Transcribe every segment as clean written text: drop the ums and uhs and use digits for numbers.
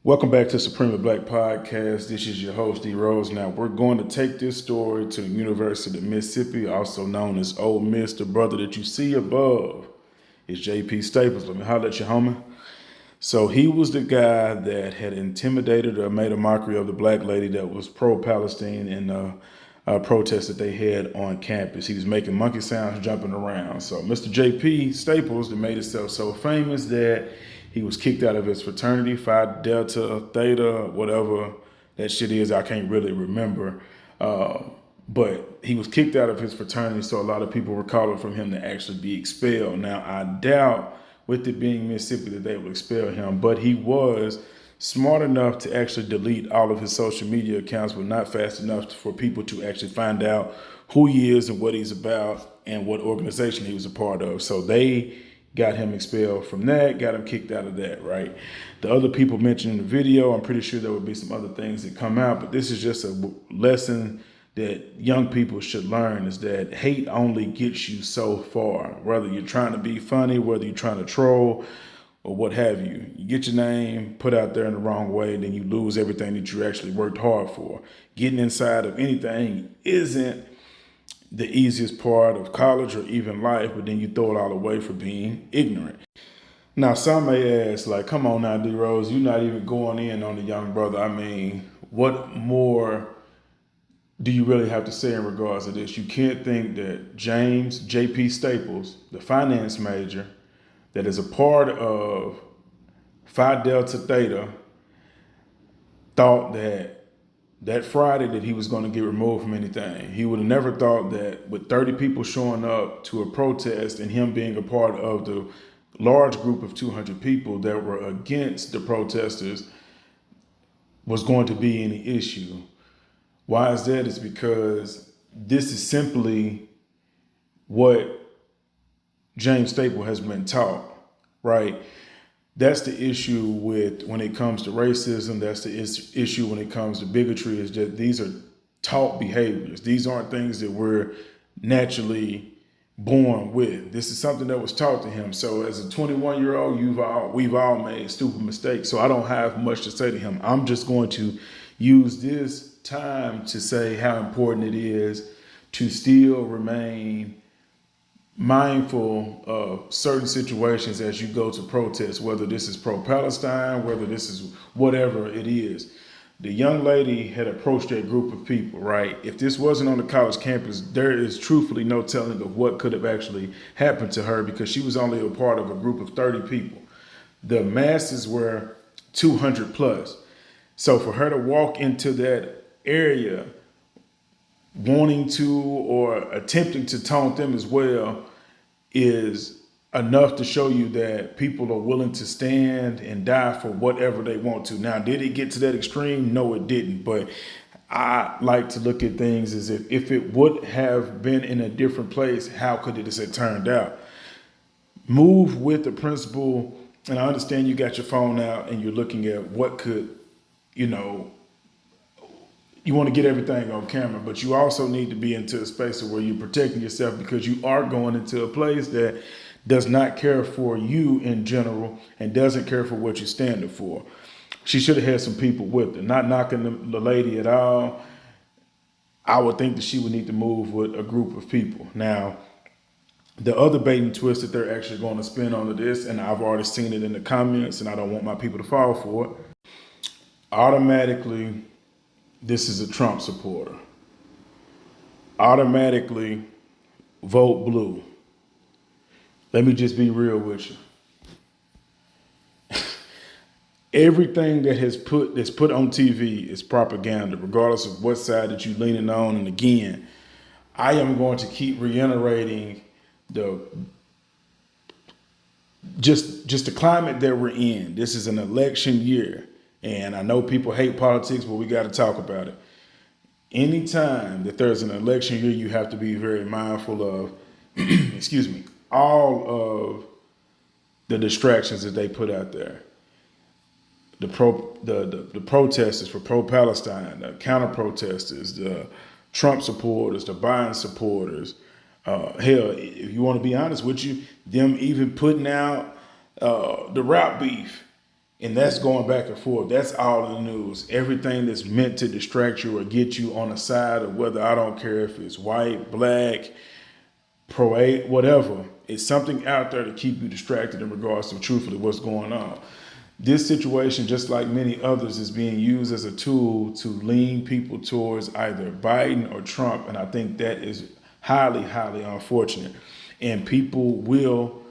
Welcome back to Supremely Black Podcast. This is your host, D Rose. Now, we're going to take this story to the University of Mississippi, also known as Ole Miss. The brother that you see above is J.P. Staples. Let me holler at you, homie. So he was the guy that had intimidated or made a mockery of the black lady that was pro-Palestine in a protest that they had on campus. He was making monkey sounds, jumping around. So Mr. J.P. Staples that made himself so famous that he was kicked out of his fraternity, Phi Delta Theta, whatever that shit is. I can't really remember. But he was kicked out of his fraternity, so a lot of people were calling for him to actually be expelled. Now, I doubt, with it being Mississippi, that they will expel him, but he was smart enough to actually delete all of his social media accounts, but not fast enough for people to actually find out who he is and what he's about and what organization he was a part of. So they got him expelled from that, got him kicked out of that, right? The other people mentioned in the video, I'm pretty sure there would be some other things that come out, but this is just a lesson that young people should learn, is that hate only gets you so far. Whether you're trying to be funny, whether you're trying to troll, or what have you. You get your name put out there in the wrong way, and then you lose everything that you actually worked hard for. Getting inside of anything isn't the easiest part of college or even life, but then you throw it all away for being ignorant. Now, some may ask, like, come on now, D Rose, you're not even going in on the young brother. I mean, what more do you really have to say in regards to this? You can't think that James J.P. Staples, the finance major, that is a part of Phi Delta Theta, thought that Friday that he was going to get removed from anything. He would have never thought that with 30 people showing up to a protest and him being a part of the large group of 200 people that were against the protesters was going to be any issue. Why is that? It's because this is simply what James Staples has been taught, right? That's the issue with when it comes to racism. That's the issue when it comes to bigotry, is that these are taught behaviors. These aren't things that we're naturally born with. This is something that was taught to him. So as a 21-year-old, we've all made stupid mistakes. So I don't have much to say to him. I'm just going to use this time to say how important it is to still remain mindful of certain situations as you go to protest, whether this is pro-Palestine, whether this is whatever it is. The young lady had approached that group of people, right? If this wasn't on the college campus, there is truthfully no telling of what could have actually happened to her, because she was only a part of a group of 30 people. The masses were 200 plus. So for her to walk into that area wanting to or attempting to taunt them as well is enough to show you that people are willing to stand and die for whatever they want to. Now, did it get to that extreme? No, it didn't. But I like to look at things as if it would have been in a different place, how could it have turned out? Move with the principle, and I understand you got your phone out and you're looking at what could, you want to get everything on camera, but you also need to be into a space where you're protecting yourself, because you are going into a place that does not care for you in general and doesn't care for what you're standing for. She should have had some people with her, not knocking the lady at all. I would think that she would need to move with a group of people. Now, the other bait and twist that they're actually going to spin onto this, and I've already seen it in the comments, and I don't want my people to fall for it, automatically, this is a Trump supporter. Automatically vote blue. Let me just be real with you. Everything that's put on TV is propaganda, regardless of what side that you're leaning on. And again, I am going to keep reiterating just the climate that we're in. This is an election year. And I know people hate politics, but we got to talk about it. Anytime that there's an election year, you have to be very mindful of, all of the distractions that they put out there. The protesters for pro-Palestine, the counterprotesters, the Trump supporters, the Biden supporters. Hell, if you want to be honest with you, them even putting out the rap beef And that's going back and forth. That's all in the news. Everything that's meant to distract you or get you on the side of whether, I don't care if it's white, black, pro-8, whatever. It's something out there to keep you distracted in regards to truthfully what's going on. This situation, just like many others, is being used as a tool to lean people towards either Biden or Trump. And I think that is highly, highly unfortunate. And people will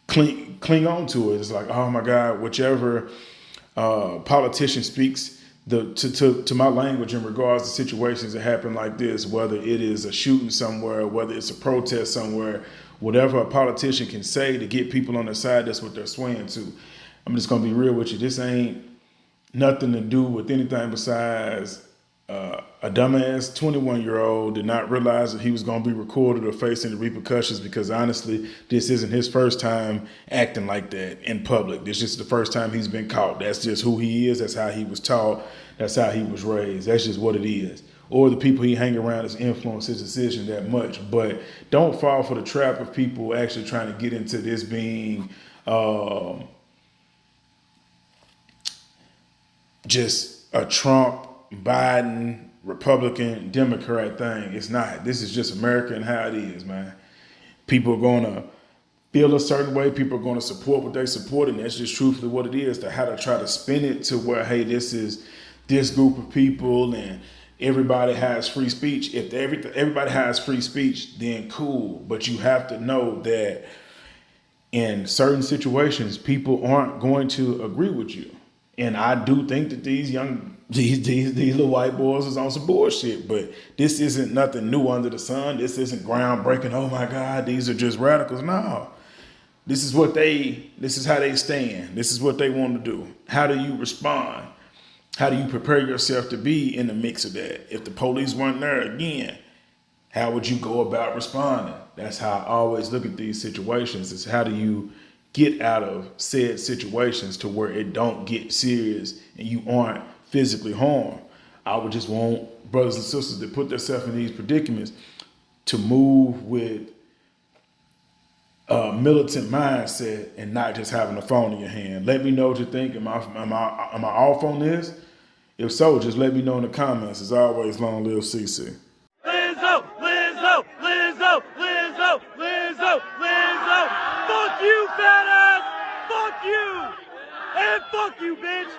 cling on to it. It's like, oh my God, whichever politician speaks to my language in regards to situations that happen like this, whether it is a shooting somewhere, whether it's a protest somewhere, whatever a politician can say to get people on their side, that's what they're swaying to. I'm just gonna be real with you. This ain't nothing to do with anything besides a dumbass 21-year-old did not realize that he was going to be recorded or facing the repercussions, because honestly, this isn't his first time acting like that in public. This is just the first time he's been caught. That's just who he is. That's how he was taught. That's how he was raised. That's just what it is. Or the people he hang around has influenced his decision that much. But don't fall for the trap of people actually trying to get into this being just a Trump, Biden, Republican, Democrat thing. It's not. This is just America and how it is, man. People are going to feel a certain way. People are going to support what they support, and that's just truthfully what it is. To how to try to spin it to where, hey, this is this group of people and everybody has free speech. If everybody has free speech, then cool. But you have to know that in certain situations, people aren't going to agree with you. And I do think that these little white boys is on some bullshit, but this isn't nothing new under the sun. This isn't groundbreaking. Oh my God, these are just radicals. No, this is how they stand. This is what they want to do. How do you respond? How do you prepare yourself to be in the mix of that? If the police weren't there again, how would you go about responding? That's how I always look at these situations, is how do you get out of said situations to where it don't get serious and you aren't physically harmed. I would just want brothers and sisters that put themselves in these predicaments to move with a militant mindset and not just having a phone in your hand. Let me know what you think. Am I off on this? If so, just let me know in the comments. As always, long live CC. Lizzo, Lizzo, Lizzo, Lizzo, Lizzo, Lizzo. Fuck you, fat ass. Fuck you. And fuck you, bitch.